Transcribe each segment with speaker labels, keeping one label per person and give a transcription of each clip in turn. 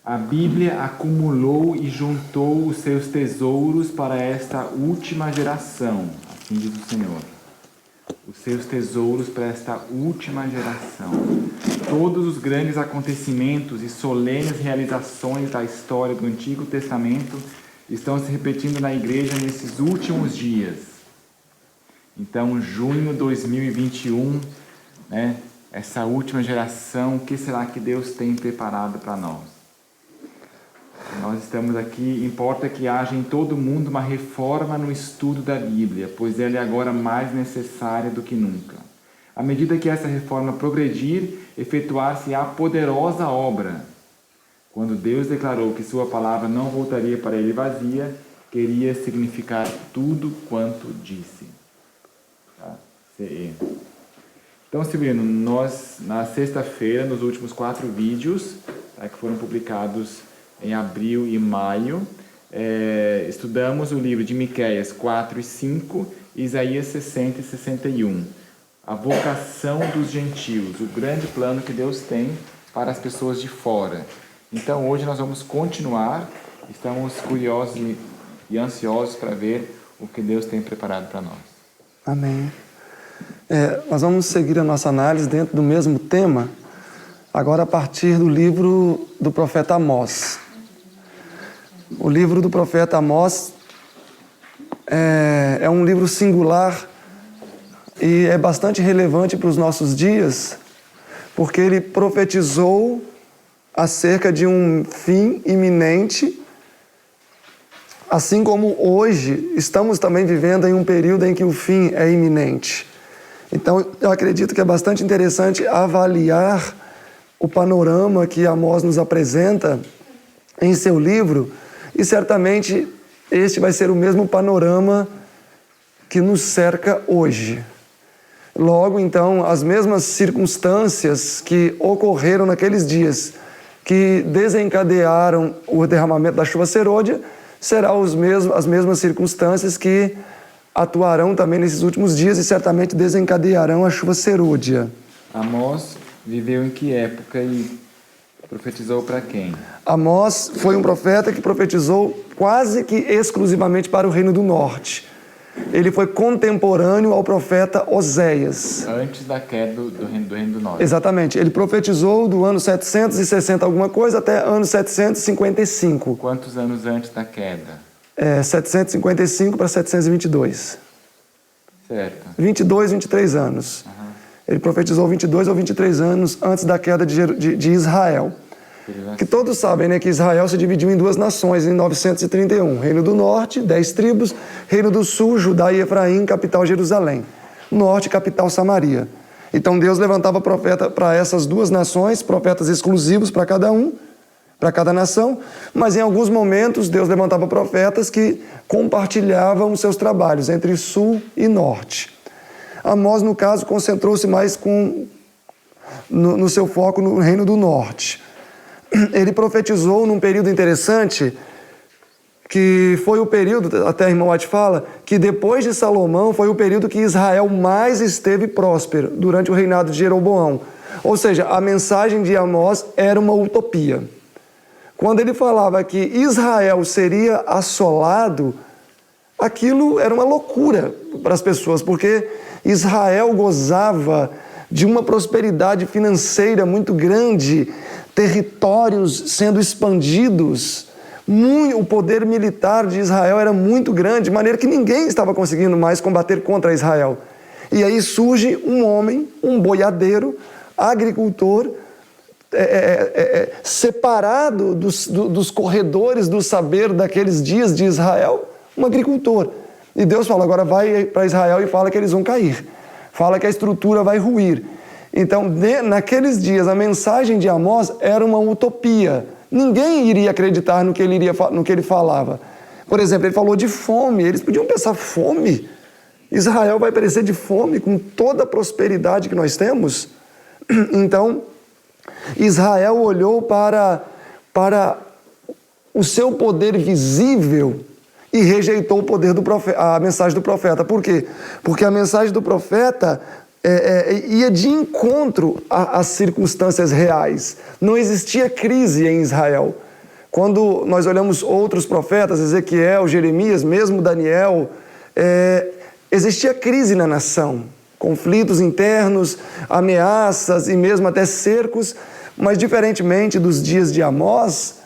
Speaker 1: A Bíblia acumulou e juntou os seus tesouros para esta última geração, assim diz o Senhor. Os seus tesouros para esta última geração. Todos os grandes acontecimentos e solenes realizações da história do Antigo Testamento estão se repetindo na igreja nesses últimos dias. Então, junho de 2021, né, essa última geração, o que será que Deus tem preparado para nós? Nós estamos aqui, importa que haja em todo mundo uma reforma no estudo da Bíblia, pois ela é agora mais necessária do que nunca. À medida que essa reforma progredir, efetuar-se-á a poderosa obra. Quando Deus declarou que sua palavra não voltaria para ele vazia, queria significar tudo quanto disse. Tá? Então, Silvino, nós, na sexta-feira, nos últimos 4 vídeos, tá, que foram publicados em abril e maio, estudamos o livro de Miqueias 4 e 5, Isaías 60 e 61. A vocação dos gentios, o grande plano que Deus tem para as pessoas de fora. Então, hoje nós vamos continuar, estamos curiosos e ansiosos para ver o que Deus tem preparado para nós.
Speaker 2: Amém. Nós vamos seguir a nossa análise dentro do mesmo tema, agora a partir do livro do profeta Amós. O livro do profeta Amós é um livro singular e é bastante relevante para os nossos dias, porque ele profetizou acerca de um fim iminente, assim como hoje estamos também vivendo em um período em que o fim é iminente. Então, eu acredito que é bastante interessante avaliar o panorama que Amós nos apresenta em seu livro, e certamente este vai ser o mesmo panorama que nos cerca hoje. Logo, então, as mesmas circunstâncias que ocorreram naqueles dias, que desencadearam o derramamento da chuva serôdia, serão as mesmas circunstâncias que atuarão também nesses últimos dias e certamente desencadearão a chuva serôdia.
Speaker 1: Amós viveu em que época e profetizou para quem?
Speaker 2: Amós foi um profeta que profetizou quase que exclusivamente para o Reino do Norte. Ele foi contemporâneo ao profeta Oséias.
Speaker 1: Antes da queda do Reino do Norte.
Speaker 2: Exatamente. Ele profetizou do ano 760 alguma coisa até ano 755.
Speaker 1: Quantos anos antes da queda?
Speaker 2: 755 para 722.
Speaker 1: Certo.
Speaker 2: 22, 23 anos. Uhum. Ele profetizou 22 ou 23 anos antes da queda de Israel. Que todos sabem, né, que Israel se dividiu em 2 nações em 931. Reino do Norte, 10 tribos. Reino do Sul, Judá e Efraim, capital Jerusalém. Norte, capital Samaria. Então Deus levantava profeta para essas 2 nações, profetas exclusivos para cada um, para cada nação. Mas em alguns momentos Deus levantava profetas que compartilhavam os seus trabalhos entre Sul e Norte. Amós, no caso, concentrou-se mais no seu foco no Reino do Norte. Ele profetizou num período interessante, que foi o período, até a irmã White fala, que depois de Salomão foi o período que Israel mais esteve próspero, durante o reinado de Jeroboão. Ou seja, a mensagem de Amós era uma utopia. Quando ele falava que Israel seria assolado, aquilo era uma loucura para as pessoas, porque Israel gozava de uma prosperidade financeira muito grande, territórios sendo expandidos, o poder militar de Israel era muito grande, de maneira que ninguém estava conseguindo mais combater contra Israel. E aí surge um homem, um boiadeiro, agricultor, separado dos corredores do saber daqueles dias de Israel, um agricultor. E Deus fala, agora vai para Israel e fala que eles vão cair. Fala que a estrutura vai ruir. Então, naqueles dias, a mensagem de Amós era uma utopia. Ninguém iria acreditar no que ele falava. Por exemplo, ele falou de fome. Eles podiam pensar, fome? Israel vai perecer de fome com toda a prosperidade que nós temos? Então, Israel olhou para o seu poder visível e rejeitou o poder a mensagem do profeta. Por quê? Porque a mensagem do profeta ia de encontro às circunstâncias reais. Não existia crise em Israel. Quando nós olhamos outros profetas, Ezequiel, Jeremias, mesmo Daniel, existia crise na nação, conflitos internos, ameaças e mesmo até cercos, mas diferentemente dos dias de Amós,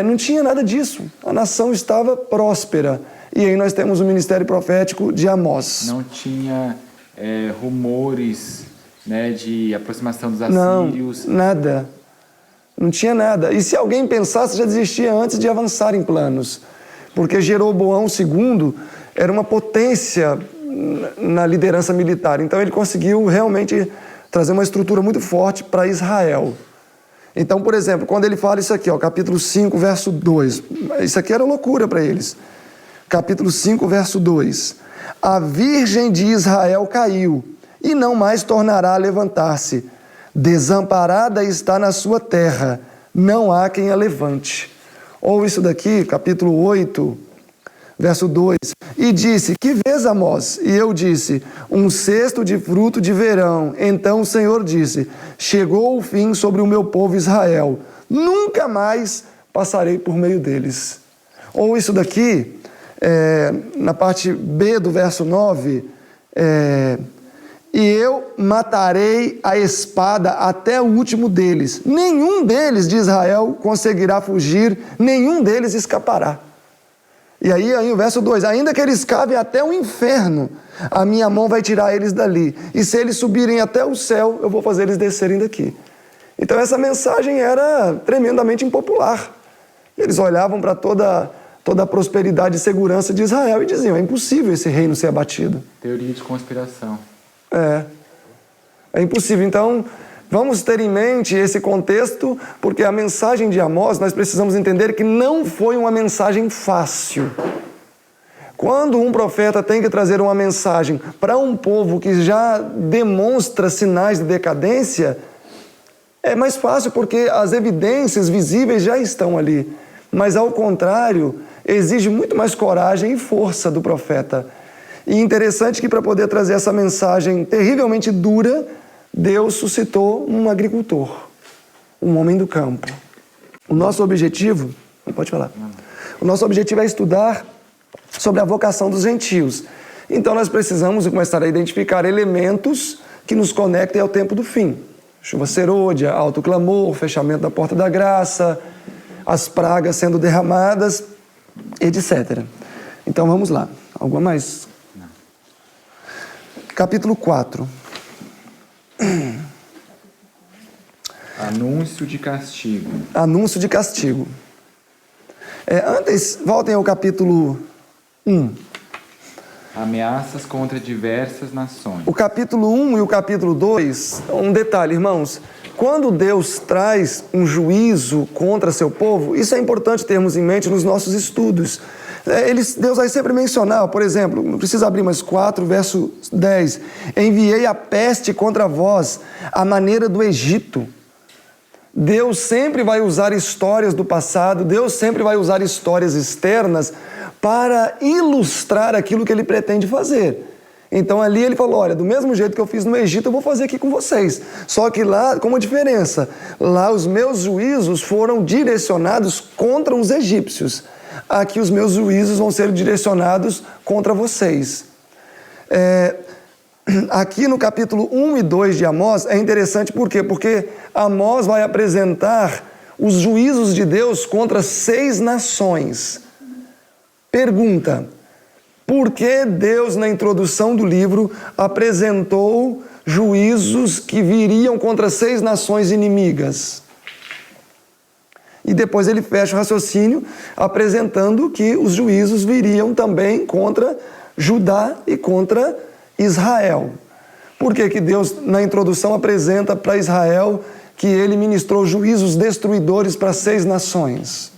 Speaker 2: não tinha nada disso. A nação estava próspera. E aí nós temos o ministério profético de Amós.
Speaker 1: Não tinha rumores, né, de aproximação dos assírios?
Speaker 2: Não, nada. Não tinha nada. E se alguém pensasse, já desistia antes de avançar em planos. Porque Jeroboão II era uma potência na liderança militar. Então ele conseguiu realmente trazer uma estrutura muito forte para Israel. Então, por exemplo, quando ele fala isso aqui, ó, capítulo 5, verso 2, isso aqui era loucura para eles. Capítulo 5, verso 2. A virgem de Israel caiu e não mais tornará a levantar-se. Desamparada está na sua terra, não há quem a levante. Ou isso daqui, capítulo 8, verso 2. E disse, que vês, Amós? E eu disse, um cesto de fruto de verão. Então o Senhor disse, chegou o fim sobre o meu povo Israel. Nunca mais passarei por meio deles. Ou isso daqui, na parte B do verso 9, e eu matarei a espada até o último deles. Nenhum deles de Israel conseguirá fugir, nenhum deles escapará. E aí o verso 2, ainda que eles cavem até o inferno, a minha mão vai tirar eles dali. E se eles subirem até o céu, eu vou fazer eles descerem daqui. Então essa mensagem era tremendamente impopular. Eles olhavam para toda a prosperidade e segurança de Israel e diziam, é impossível esse reino ser abatido.
Speaker 1: Teoria de conspiração.
Speaker 2: É impossível. Então, vamos ter em mente esse contexto, porque a mensagem de Amós, nós precisamos entender que não foi uma mensagem fácil. Quando um profeta tem que trazer uma mensagem para um povo que já demonstra sinais de decadência, é mais fácil porque as evidências visíveis já estão ali. Mas, ao contrário, exige muito mais coragem e força do profeta. E interessante que para poder trazer essa mensagem terrivelmente dura, Deus suscitou um agricultor, um homem do campo. O nosso objetivo, pode falar, o nosso objetivo é estudar sobre a vocação dos gentios. Então nós precisamos começar a identificar elementos que nos conectem ao tempo do fim. Chuva serôdia, alto clamor, fechamento da porta da graça, as pragas sendo derramadas, etc. Então vamos lá. Alguma mais? Não. Capítulo 4.
Speaker 1: Anúncio de castigo.
Speaker 2: Anúncio de castigo. Antes, voltem ao capítulo 1.
Speaker 1: Ameaças contra diversas nações.
Speaker 2: O capítulo 1 e o capítulo 2, um detalhe, irmãos. Quando Deus traz um juízo contra seu povo, isso é importante termos em mente nos nossos estudos. Deus vai sempre mencionar, por exemplo, não precisa abrir mais 4, verso 10. Enviei a peste contra vós, à maneira do Egito. Deus sempre vai usar histórias do passado, Deus sempre vai usar histórias externas para ilustrar aquilo que Ele pretende fazer. Então ali Ele falou, olha, do mesmo jeito que eu fiz no Egito, eu vou fazer aqui com vocês. Só que lá, com uma diferença, lá os meus juízos foram direcionados contra os egípcios. Aqui os meus juízos vão ser direcionados contra vocês. Aqui no capítulo 1 e 2 de Amós é interessante, por quê? Porque Amós vai apresentar os juízos de Deus contra 6 nações. Pergunta, por que Deus, na introdução do livro, apresentou juízos que viriam contra 6 nações inimigas? E depois ele fecha o raciocínio apresentando que os juízos viriam também contra Judá e contra Israel. Por que que Deus, na introdução, apresenta para Israel que ele ministrou juízos destruidores para 6 nações?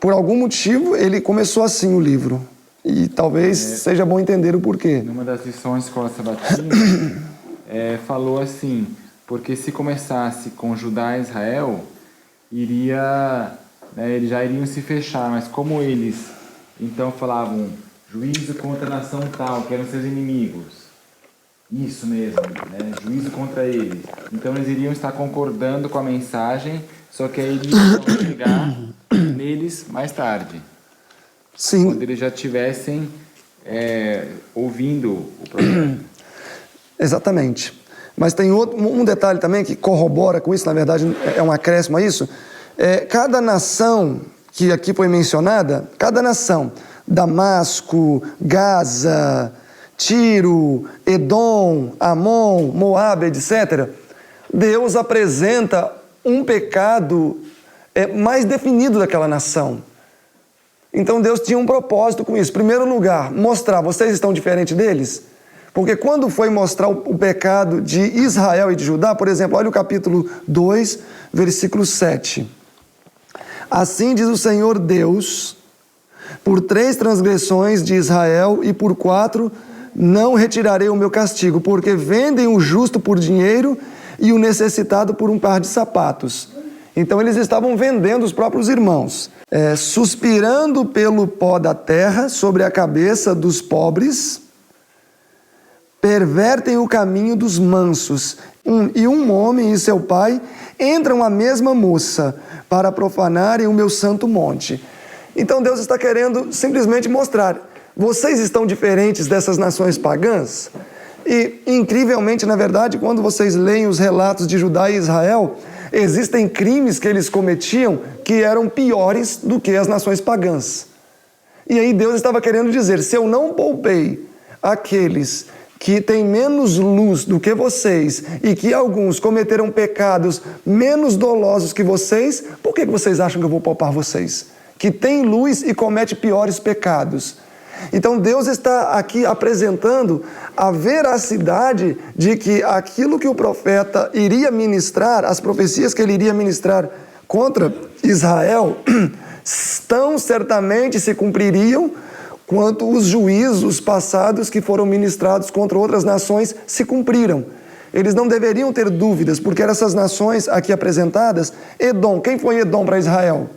Speaker 2: Por algum motivo, ele começou assim o livro. E talvez seja bom entender o porquê.
Speaker 1: Numa das lições Escola Sabatina, falou assim, porque se começasse com Judá e Israel, eles já iriam se fechar, mas como eles então falavam juízo contra a nação tal, que eram seus inimigos, isso mesmo, juízo contra eles, então eles iriam estar concordando com a mensagem, Só que aí eles vão chegar neles mais tarde.
Speaker 2: Sim.
Speaker 1: Quando eles já estivessem ouvindo o profeta.
Speaker 2: Exatamente. Mas tem um detalhe também que corrobora com isso, na verdade é um acréscimo a isso. Cada nação que aqui foi mencionada, cada nação, Damasco, Gaza, Tiro, Edom, Amon, Moabe, etc., Deus apresenta um pecado mais definido daquela nação. Então Deus tinha um propósito com isso. Em primeiro lugar, mostrar, vocês estão diferentes deles? Porque quando foi mostrar o pecado de Israel e de Judá, por exemplo, olha o capítulo 2, versículo 7. Assim diz o Senhor Deus, por 3 transgressões de Israel e por 4 não retirarei o meu castigo, porque vendem o justo por dinheiro e o necessitado por um par de sapatos. Então eles estavam vendendo os próprios irmãos, suspirando pelo pó da terra sobre a cabeça dos pobres, pervertem o caminho dos mansos, e um homem e seu pai entram a mesma moça para profanarem o meu santo monte. Então Deus está querendo simplesmente mostrar, vocês estão diferentes dessas nações pagãs? E, incrivelmente, na verdade, quando vocês leem os relatos de Judá e Israel, existem crimes que eles cometiam que eram piores do que as nações pagãs. E aí Deus estava querendo dizer, se eu não poupei aqueles que têm menos luz do que vocês e que alguns cometeram pecados menos dolosos que vocês, por que vocês acham que eu vou poupar vocês? Que têm luz e cometem piores pecados. Então Deus está aqui apresentando a veracidade de que aquilo que o profeta iria ministrar, as profecias que ele iria ministrar contra Israel, tão certamente se cumpririam quanto os juízos passados que foram ministrados contra outras nações se cumpriram. Eles não deveriam ter dúvidas, porque essas nações aqui apresentadas, Edom, quem foi Edom para Israel?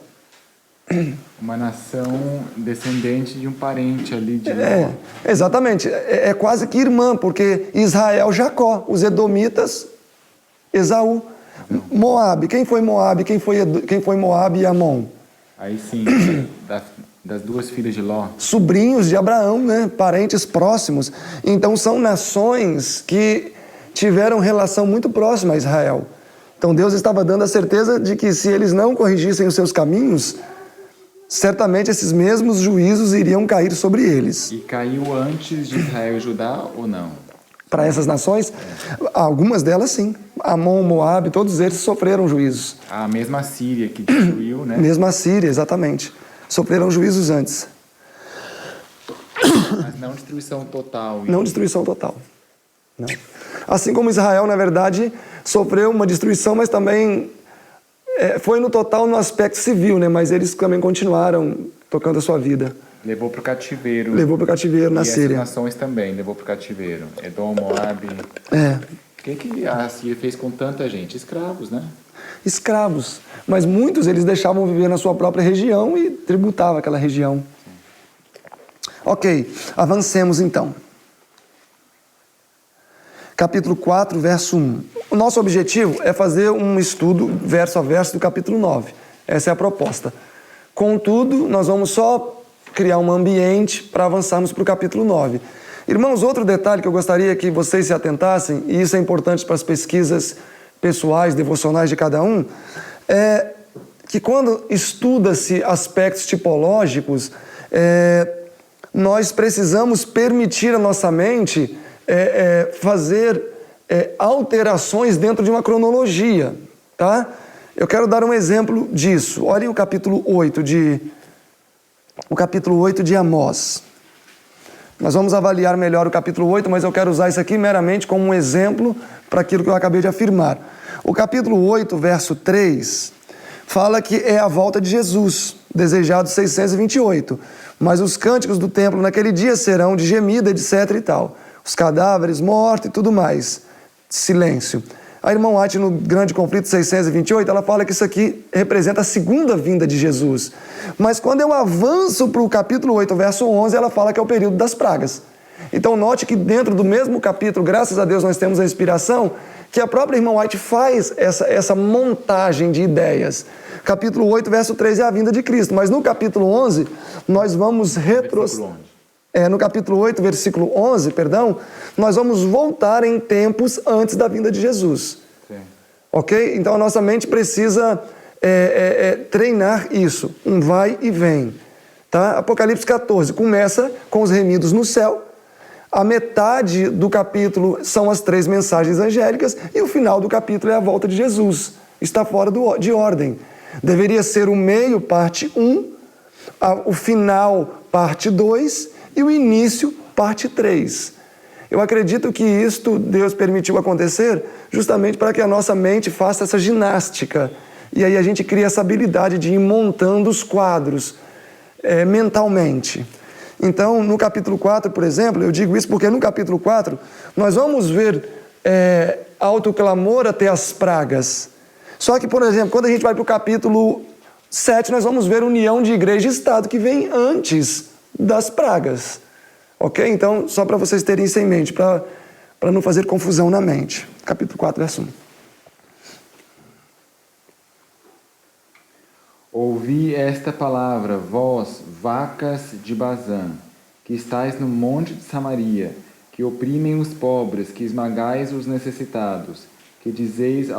Speaker 1: Uma nação descendente de um parente ali de Ló.
Speaker 2: Exatamente, é quase que irmã, porque Israel, Jacó, os edomitas, Esaú. Moabe, quem foi Moabe? Quem foi Moabe e Amon?
Speaker 1: Aí sim, das 2 filhas de Ló.
Speaker 2: Sobrinhos de Abraão, né? Parentes próximos. Então são nações que tiveram relação muito próxima a Israel. Então Deus estava dando a certeza de que se eles não corrigissem os seus caminhos, certamente esses mesmos juízos iriam cair sobre eles.
Speaker 1: E caiu antes de Israel e Judá ou não?
Speaker 2: Para essas nações, algumas delas sim. Amon, Moabe, todos eles sofreram juízos.
Speaker 1: A mesma Síria que destruiu, né?
Speaker 2: Mesma Síria, exatamente. Sofreram juízos antes.
Speaker 1: Mas não destruição total.
Speaker 2: Não destruição total. Não. Assim como Israel, na verdade, sofreu uma destruição, mas também foi no total no aspecto civil, né? Mas eles também continuaram tocando a sua vida.
Speaker 1: Levou para o cativeiro.
Speaker 2: Levou para o cativeiro na Síria.
Speaker 1: E essas nações também levou para o cativeiro. Edom, Moabe. O que a Síria fez com tanta gente? Escravos, né?
Speaker 2: Escravos. Mas muitos eles deixavam viver na sua própria região e tributavam aquela região. Ok, avancemos então. Capítulo 4, verso 1. O nosso objetivo é fazer um estudo verso a verso do capítulo 9. Essa é a proposta. Contudo, nós vamos só criar um ambiente para avançarmos para o capítulo 9. Irmãos, outro detalhe que eu gostaria que vocês se atentassem, e isso é importante para as pesquisas pessoais, devocionais de cada um, é que quando estuda-se aspectos tipológicos, nós precisamos permitir à nossa mente fazer alterações dentro de uma cronologia, tá? Eu quero dar um exemplo disso. Olhem o capítulo 8 de Amós. Nós vamos avaliar melhor o capítulo 8, mas eu quero usar isso aqui meramente como um exemplo para aquilo que eu acabei de afirmar. O capítulo 8, verso 3, fala que é a volta de Jesus, desejado 628. Mas os cânticos do templo naquele dia serão de gemida, etc e tal. Os cadáveres, morte e tudo mais. Silêncio. A irmã White, no Grande Conflito 628, ela fala que isso aqui representa a segunda vinda de Jesus. Mas quando eu avanço para o capítulo 8, verso 11, ela fala que é o período das pragas. Então note que dentro do mesmo capítulo, graças a Deus nós temos a inspiração, que a própria irmã White faz essa montagem de ideias. Capítulo 8, verso 3 é a vinda de Cristo, mas no capítulo 11, nós vamos no capítulo 8, versículo 11, nós vamos voltar em tempos antes da vinda de Jesus. Sim. Ok? Então a nossa mente precisa treinar isso, um vai e vem. Tá? Apocalipse 14 começa com os remidos no céu, a metade do capítulo são as 3 mensagens angélicas e o final do capítulo é a volta de Jesus. Está fora de ordem. Deveria ser o meio, parte 1, o final, parte 2 e o início, parte 3. Eu acredito que isto Deus permitiu acontecer justamente para que a nossa mente faça essa ginástica. E aí a gente cria essa habilidade de ir montando os quadros mentalmente. Então, no capítulo 4, por exemplo, eu digo isso porque no capítulo 4 nós vamos ver autoclamor até as pragas. Só que, por exemplo, quando a gente vai para o capítulo 7, nós vamos ver união de igreja e Estado que vem antes das pragas. Ok? Então, só para vocês terem isso em mente, para não fazer confusão na mente. Capítulo 4, verso 1.
Speaker 1: Ouvi esta palavra, vós, vacas de Bazã, que estáis no monte de Samaria, que oprimem os pobres, que esmagais os necessitados, que dizeis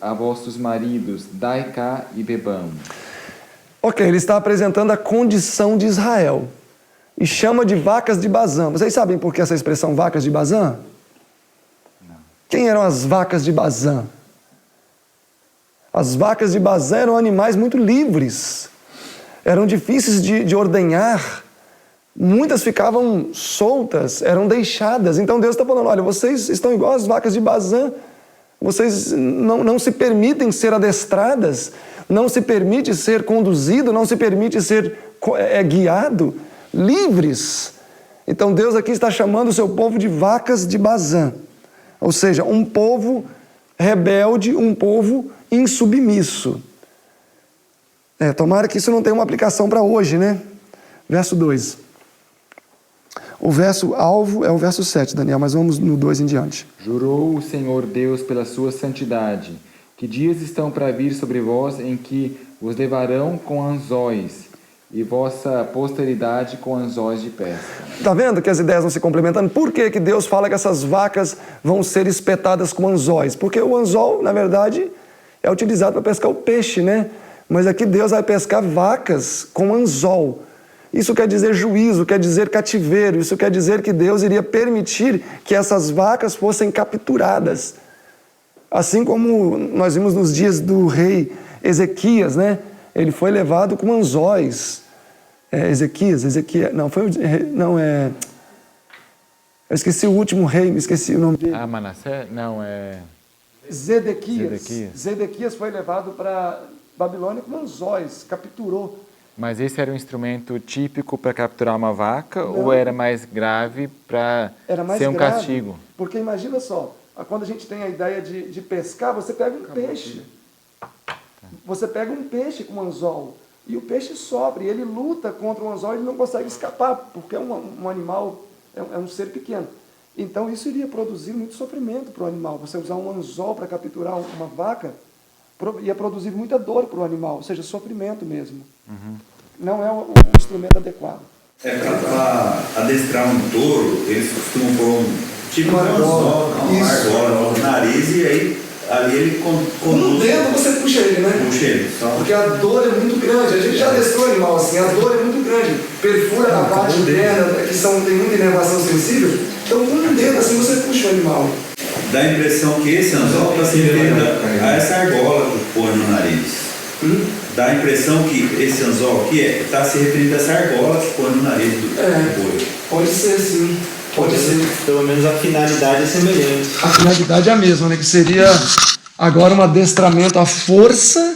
Speaker 1: a vossos maridos, dai cá e bebamos.
Speaker 2: Ok, ele está apresentando a condição de Israel e chama de vacas de Bazã. Vocês sabem por que essa expressão vacas de Bazã? Não. Quem eram as vacas de Bazã? As vacas de Bazã eram animais muito livres, eram difíceis de ordenhar, muitas ficavam soltas, eram deixadas. Então Deus está falando, olha, vocês estão igual as vacas de Bazã, vocês não se permitem ser adestradas, não se permite ser conduzido, não se permite ser guiado, livres. Então Deus aqui está chamando o seu povo de vacas de Bazã, ou seja, um povo rebelde, um povo insubmisso. Tomara que isso não tenha uma aplicação para hoje, né? Verso 2. O verso alvo é o verso 7, Daniel, mas vamos no 2 em diante.
Speaker 1: Jurou o Senhor Deus pela sua santidade, que dias estão para vir sobre vós em que vos levarão com anzóis, e vossa posteridade com anzóis de pesca.
Speaker 2: Está vendo que as ideias não se complementando? Por que Deus fala que essas vacas vão ser espetadas com anzóis? Porque o anzol, na verdade, é utilizado para pescar o peixe, né? Mas aqui Deus vai pescar vacas com anzol. Isso quer dizer juízo, quer dizer cativeiro. Isso quer dizer que Deus iria permitir que essas vacas fossem capturadas. Assim como nós vimos nos dias do rei Ezequias, né? Ele foi levado com anzóis. Ezequias, eu esqueci o último rei, me esqueci o nome dele.
Speaker 1: Manassés? Não, é...
Speaker 2: Zedequias foi levado para Babilônia com anzóis, capturou.
Speaker 1: Mas esse era um instrumento típico para capturar uma vaca? Não. Ou era mais grave para ser um castigo?
Speaker 2: Porque imagina só, quando a gente tem a ideia de pescar, você pega um peixe. Você pega um peixe com um anzol e o peixe sofre, ele luta contra o anzol e ele não consegue escapar, porque é um animal, é um ser pequeno. Então isso iria produzir muito sofrimento para o animal. Você usar um anzol para capturar uma vaca ia produzir muita dor para o animal, ou seja, sofrimento mesmo. Uhum. Não é um instrumento adequado.
Speaker 3: Para adestrar um touro, eles costumam pôr um anzol, uma argola no nariz e aí ali ele conduz.
Speaker 2: No dedo você puxa ele, né?
Speaker 3: Puxa ele. Só.
Speaker 2: Porque a dor é muito grande. A gente já adestrou o animal assim, a dor é muito grande. Perfura na parte interna, que tem muita inervação sensível. Então, com um dedo assim você puxa o animal.
Speaker 3: Dá a impressão que esse anzol está se referindo a essa argola que põe no nariz. Dá a impressão que esse anzol aqui está se referindo a essa argola que põe no nariz do boi.
Speaker 2: Pode ser, sim. Pode ser.
Speaker 4: Pelo menos a finalidade é semelhante.
Speaker 2: A finalidade é a mesma, né? Que seria agora um adestramento à força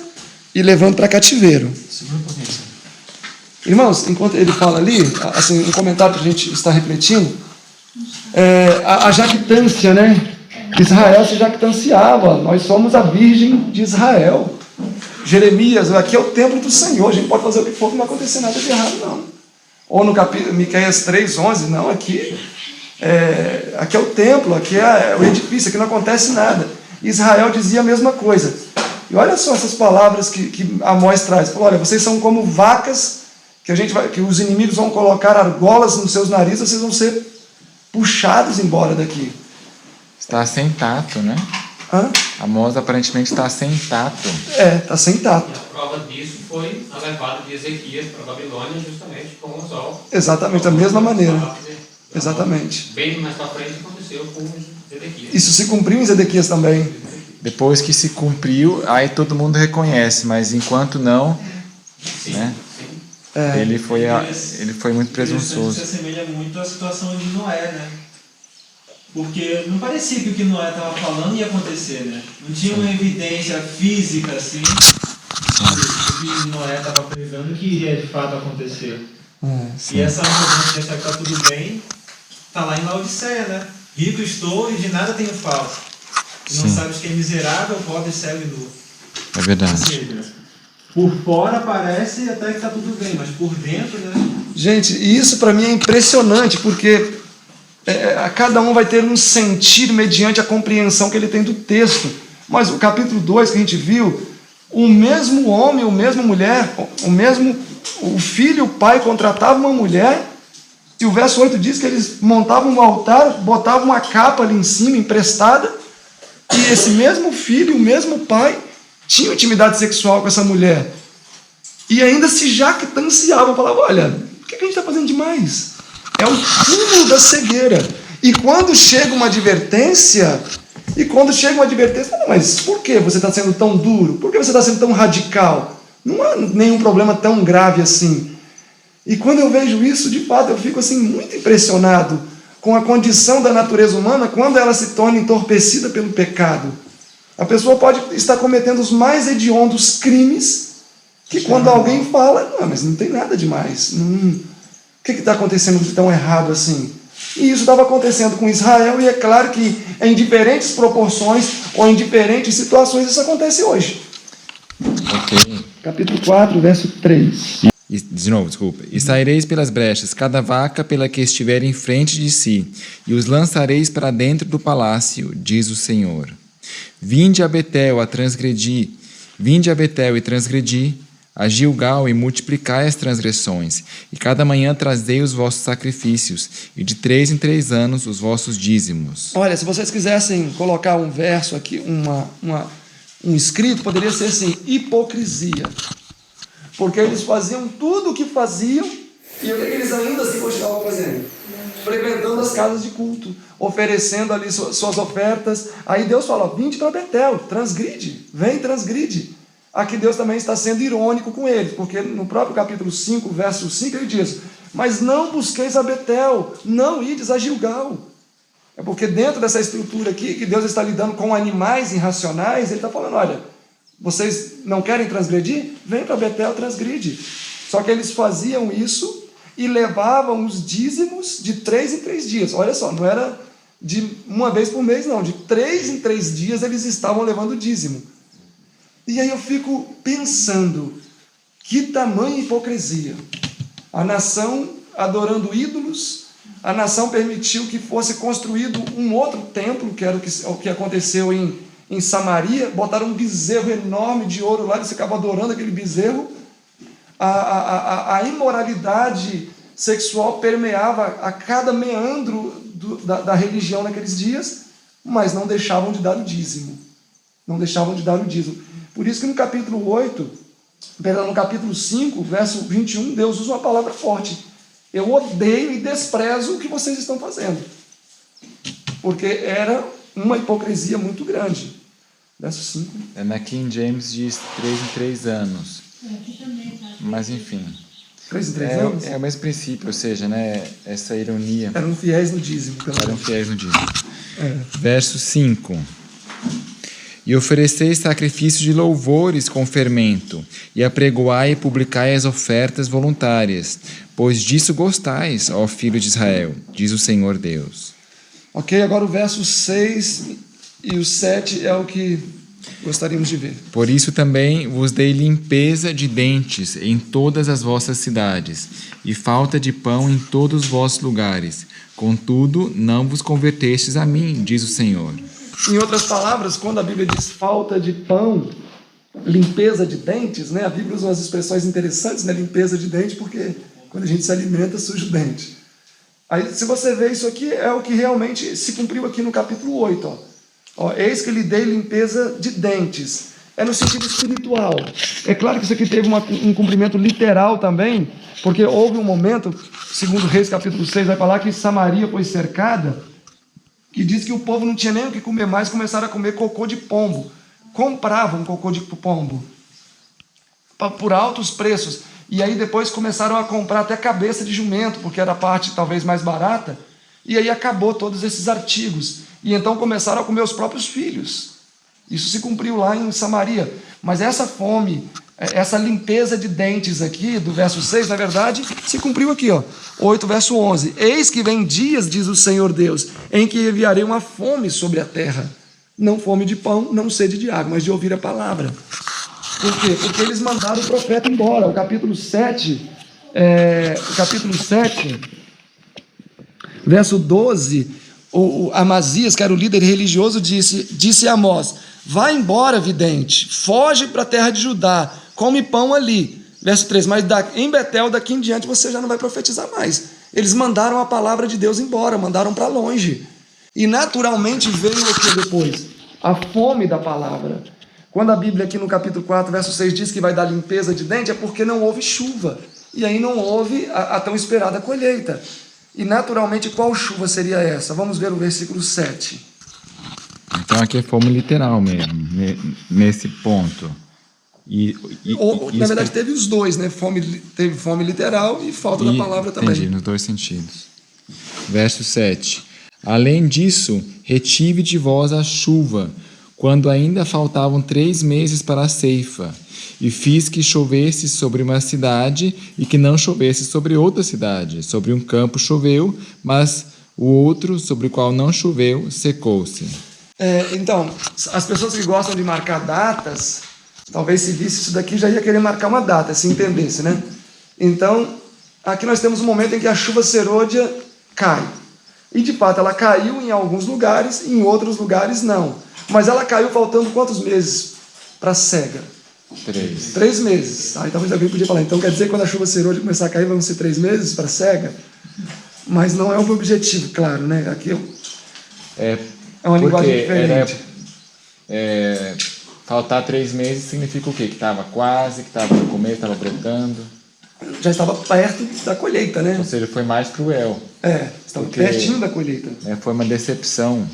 Speaker 2: e levando para cativeiro. Irmãos, enquanto ele fala ali, assim, um comentário que a gente está refletindo, a jactância, né? Israel se jactanciava, nós somos a virgem de Israel. Jeremias, aqui é o templo do Senhor, a gente pode fazer o que for, não vai acontecer nada de errado, não. Ou no capítulo Miqueias 3:11, não, aqui aqui é o templo, aqui é o edifício, aqui não acontece nada. Israel dizia a mesma coisa. E olha só essas palavras que Amós traz. Falou, olha, vocês são como vacas que os inimigos vão colocar argolas nos seus narizes, vocês vão ser puxados embora daqui.
Speaker 1: Está sem tato, né? Amós aparentemente está sem tato.
Speaker 2: Está sem tato.
Speaker 5: E a prova disso foi a levada de Ezequias para a Babilônia, justamente com os olhos.
Speaker 2: Exatamente, da mesma maneira. Exatamente.
Speaker 5: Bem mais para frente aconteceu com Zedequias.
Speaker 2: Isso se cumpriu em Zedequias também.
Speaker 1: Depois que se cumpriu, aí todo mundo reconhece, mas enquanto não,
Speaker 5: Sim,
Speaker 1: né?
Speaker 5: sim.
Speaker 1: Ele foi muito presunçoso.
Speaker 6: Se assemelha muito à situação de Noé, né? Porque não parecia que o que Noé estava falando ia acontecer, né? Não tinha uma evidência física assim do que Noé estava prevendo que iria de fato acontecer. E essa mudança de achar que está tudo bem está lá em Laodiceia, né? Rico estou e de nada tenho falta. E não sabes que é miserável, pobre, cego e nu.
Speaker 1: É verdade.
Speaker 6: Ou seja, por fora parece até que está tudo bem, mas por dentro, né?
Speaker 2: Gente, isso para mim é impressionante, porque cada um vai ter um sentir mediante a compreensão que ele tem do texto. Mas o capítulo 2 que a gente viu, o mesmo homem, o mesmo mulher, o filho e o pai contratavam uma mulher, e o verso 8 diz que eles montavam um altar, botavam uma capa ali em cima, emprestada, e esse mesmo filho, o mesmo pai, tinha intimidade sexual com essa mulher. E ainda se jactanciavam, falavam, olha, o que a gente está fazendo demais? É o cúmulo da cegueira. E quando chega uma advertência, não, mas por que você está sendo tão duro? Por que você está sendo tão radical? Não há nenhum problema tão grave assim. E quando eu vejo isso, de fato, eu fico assim muito impressionado com a condição da natureza humana quando ela se torna entorpecida pelo pecado. A pessoa pode estar cometendo os mais hediondos crimes que quando alguém fala, não, mas não tem nada demais. O que está acontecendo de tão errado assim? E isso estava acontecendo com Israel, e é claro que em diferentes proporções ou em diferentes situações isso acontece hoje.
Speaker 1: Ok.
Speaker 2: Capítulo 4, verso 3.
Speaker 1: De novo, desculpa. E saireis pelas brechas, cada vaca pela que estiver em frente de si, e os lançareis para dentro do palácio, diz o Senhor. Vinde a Betel e transgredi, a Gilgal e multiplicai as transgressões, e cada manhã trazei os vossos sacrifícios, e de 3 em 3 anos os vossos dízimos.
Speaker 2: Olha, se vocês quisessem colocar um verso aqui, um escrito, poderia ser assim, hipocrisia. Porque eles faziam tudo o que faziam, e o que eles ainda assim continuavam fazendo? Frequentando as casas de culto, oferecendo ali suas ofertas. Aí Deus fala, vinde para Betel, transgride, vem transgride. Aqui Deus também está sendo irônico com eles, porque no próprio capítulo 5, verso 5, ele diz, mas não busqueis a Betel, não ides a Gilgal. É porque dentro dessa estrutura aqui, que Deus está lidando com animais irracionais, ele está falando, olha, vocês não querem transgredir? Vem para Betel, transgride. Só que eles faziam isso e levavam os dízimos de 3 em 3 dias. Olha só, não era de uma vez por mês, não. De 3 em 3 dias eles estavam levando o dízimo. E aí eu fico pensando, que tamanha hipocrisia. A nação adorando ídolos, a nação permitiu que fosse construído um outro templo, que era o que aconteceu em Samaria, botaram um bezerro enorme de ouro lá, eles ficavam adorando aquele bezerro. A imoralidade sexual permeava a cada meandro da religião naqueles dias, mas não deixavam de dar o dízimo. Não deixavam de dar o dízimo. Por isso que no capítulo 5, verso 21, Deus usa uma palavra forte. Eu odeio e desprezo o que vocês estão fazendo. Porque era uma hipocrisia muito grande. Verso 5.
Speaker 1: Na King James diz 3 em 3 anos. Mas enfim.
Speaker 2: 3 em 3 anos?
Speaker 1: É o mesmo princípio, ou seja, né, essa ironia.
Speaker 2: Eram fiéis no dízimo.
Speaker 1: Verso 5. E ofereceis sacrifícios de louvores com fermento, e apregoai e publicai as ofertas voluntárias, pois disso gostais, ó filho de Israel, diz o Senhor Deus.
Speaker 2: Ok, agora o verso 6 e o 7 é o que gostaríamos de ver.
Speaker 1: Por isso também vos dei limpeza de dentes em todas as vossas cidades, e falta de pão em todos os vossos lugares. Contudo, não vos convertestes a mim, diz o Senhor.
Speaker 2: Em outras palavras, quando a Bíblia diz falta de pão, limpeza de dentes, né? A Bíblia usa umas expressões interessantes, né? Limpeza de dente, porque quando a gente se alimenta, suja o dente. Aí, se você vê isso aqui, é o que realmente se cumpriu aqui no capítulo 8. Eis que lhe dei limpeza de dentes. É no sentido espiritual. É claro que isso aqui teve um cumprimento literal também, porque houve um momento, segundo Reis capítulo 6, vai falar que Samaria foi cercada, que diz que o povo não tinha nem o que comer mais, começaram a comer cocô de pombo. Compravam cocô de pombo por altos preços. E aí depois começaram a comprar até cabeça de jumento, porque era a parte talvez mais barata. E aí acabou todos esses artigos. E então começaram a comer os próprios filhos. Isso se cumpriu lá em Samaria. Mas essa fome, essa limpeza de dentes aqui, do verso 6, na verdade, se cumpriu aqui, 8, verso 11. Eis que vem dias, diz o Senhor Deus, em que enviarei uma fome sobre a terra. Não fome de pão, não sede de água, mas de ouvir a palavra. Por quê? Porque eles mandaram o profeta embora. O capítulo 7, verso 12, o Amazias, que era o líder religioso, disse a Amós: vai embora, vidente, foge para a terra de Judá, come pão ali. Verso 3, mas em Betel, daqui em diante, você já não vai profetizar mais. Eles mandaram a palavra de Deus embora, mandaram para longe. E naturalmente veio aqui depois a fome da palavra. Quando a Bíblia aqui no capítulo 4, verso 6 diz que vai dar limpeza de dente, é porque não houve chuva. E aí não houve a tão esperada colheita. E naturalmente qual chuva seria essa? Vamos ver o versículo 7.
Speaker 1: Então aqui é fome literal mesmo, nesse ponto.
Speaker 2: Na verdade teve os dois, né? Teve fome literal e falta da palavra também.
Speaker 1: Entendi, nos dois sentidos. Verso 7. Além disso, retive de vós a chuva, quando ainda faltavam 3 meses para a ceifa, e fiz que chovesse sobre uma cidade e que não chovesse sobre outra cidade. Sobre um campo choveu, mas o outro, sobre o qual não choveu, secou-se.
Speaker 2: Então, as pessoas que gostam de marcar datas, talvez se visse isso daqui já ia querer marcar uma data, se entendesse, né? Então, aqui nós temos um momento em que a chuva serôdia cai. E de fato ela caiu em alguns lugares, em outros lugares não. Mas ela caiu faltando quantos meses para a cega?
Speaker 1: 3.
Speaker 2: 3 meses. Aí talvez alguém podia falar, então quer dizer que quando a chuva serôdia começar a cair vão ser 3 meses para a cega? Mas não é o objetivo, claro, né? Aqui é uma linguagem diferente.
Speaker 1: Faltar 3 meses significa o quê? Que estava quase, que estava no começo, estava brotando.
Speaker 2: Já estava perto da colheita, né?
Speaker 1: Ou seja, foi mais cruel.
Speaker 2: Estava pertinho da colheita.
Speaker 1: Foi uma decepção.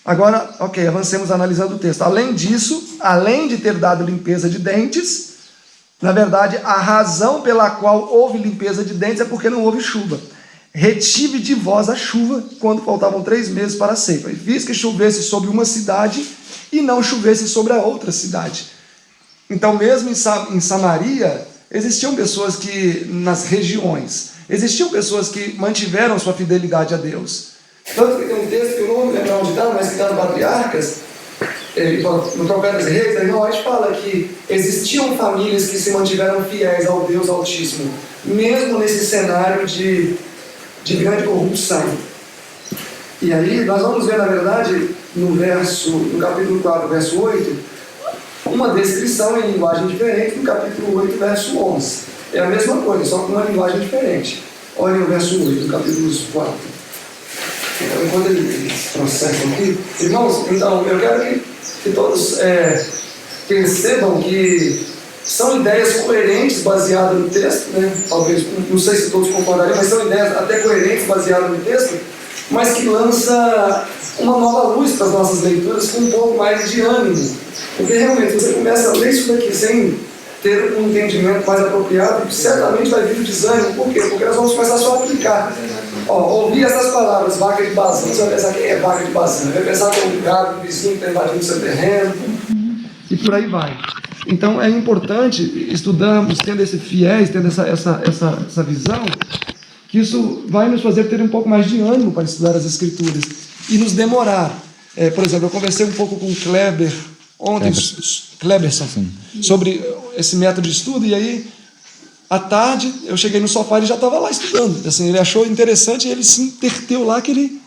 Speaker 2: Agora, avancemos analisando o texto. Além disso, além de ter dado limpeza de dentes, na verdade, a razão pela qual houve limpeza de dentes é porque não houve chuva. Retive de vós a chuva quando faltavam 3 meses para a ceifa. E fiz que chovesse sobre uma cidade e não chovesse sobre a outra cidade. Então, mesmo em Samaria, existiam pessoas que, nas regiões, existiam pessoas que mantiveram sua fidelidade a Deus. Tanto que tem um texto que eu não vou lembrar onde está, mas que está no Patriarcas, no Profetas e Reis, aí Noé fala que existiam famílias que se mantiveram fiéis ao Deus Altíssimo, mesmo nesse cenário de grande corrupção. E aí nós vamos ver, na verdade, no capítulo 4, verso 8, uma descrição em linguagem diferente no capítulo 8, verso 11. É a mesma coisa, só com uma linguagem diferente. Olhem o verso 8 do capítulo 4. Então, enquanto eles processam aqui, irmãos, então eu quero que todos percebam que são ideias coerentes baseadas no texto, né? Talvez, não sei se todos concordariam, mas são ideias até coerentes baseadas no texto, mas que lança uma nova luz para as nossas leituras com um pouco mais de ânimo. Porque realmente, você começa a ler isso daqui sem ter um entendimento mais apropriado, certamente vai vir o desânimo. Por quê? Porque nós vamos começar só a aplicar. Ouvir essas palavras, vaca de Bazã, você vai pensar quem é vaca de Bazã, vai pensar que é um gado, um vizinho que está invadindo seu terreno, e por aí vai. Então é importante estudarmos, tendo esse fiéis, tendo essa visão, que isso vai nos fazer ter um pouco mais de ânimo para estudar as Escrituras e nos demorar. Por exemplo, eu conversei um pouco com o Kleber ontem, Kleberson, sobre esse método de estudo, e aí, à tarde, eu cheguei no sofá e ele já estava lá estudando. Assim, ele achou interessante e ele se interteu lá que ele...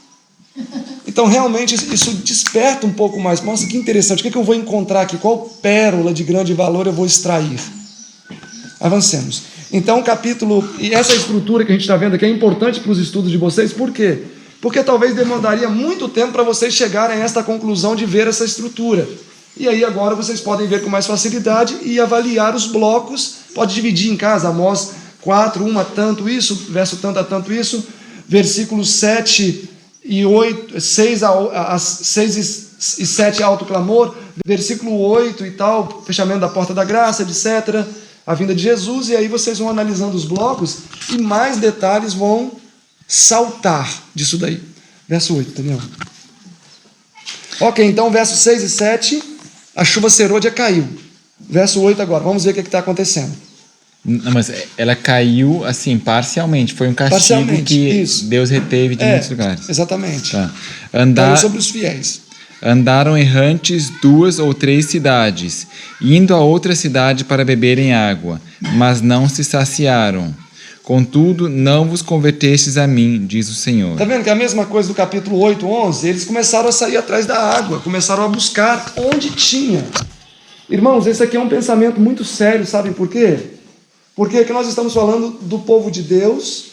Speaker 2: Então, realmente, isso desperta um pouco mais. Nossa, que interessante, o que eu vou encontrar aqui? Qual pérola de grande valor eu vou extrair? Avancemos. Então, o capítulo, e essa estrutura que a gente está vendo aqui é importante para os estudos de vocês, por quê? Porque talvez demandaria muito tempo para vocês chegarem a esta conclusão de ver essa estrutura. E aí agora vocês podem ver com mais facilidade e avaliar os blocos, pode dividir em casa, Amós 4, 1 a tanto isso, verso tanto a tanto isso, versículos 7 e 8, 6 e 7 alto clamor, versículo 8 e tal, fechamento da porta da graça, etc., a vinda de Jesus, e aí vocês vão analisando os blocos e mais detalhes vão saltar disso daí. Verso 8, Daniel. Ok, então versos 6 e 7, a chuva serôdia caiu. Verso 8 agora, vamos ver o que está acontecendo.
Speaker 1: Não, mas ela caiu assim, parcialmente. Foi um castigo que isso. Deus reteve de muitos lugares.
Speaker 2: Exatamente.
Speaker 1: Tá.
Speaker 2: Falou sobre os fiéis.
Speaker 1: Andaram errantes 2 ou 3 cidades, indo a outra cidade para beberem água, mas não se saciaram. Contudo, não vos convertestes a mim, diz o Senhor.
Speaker 2: Está vendo que é a mesma coisa do capítulo 8, 11? Eles começaram a sair atrás da água, começaram a buscar onde tinha. Irmãos, esse aqui é um pensamento muito sério, sabem por quê? Porque aqui nós estamos falando do povo de Deus,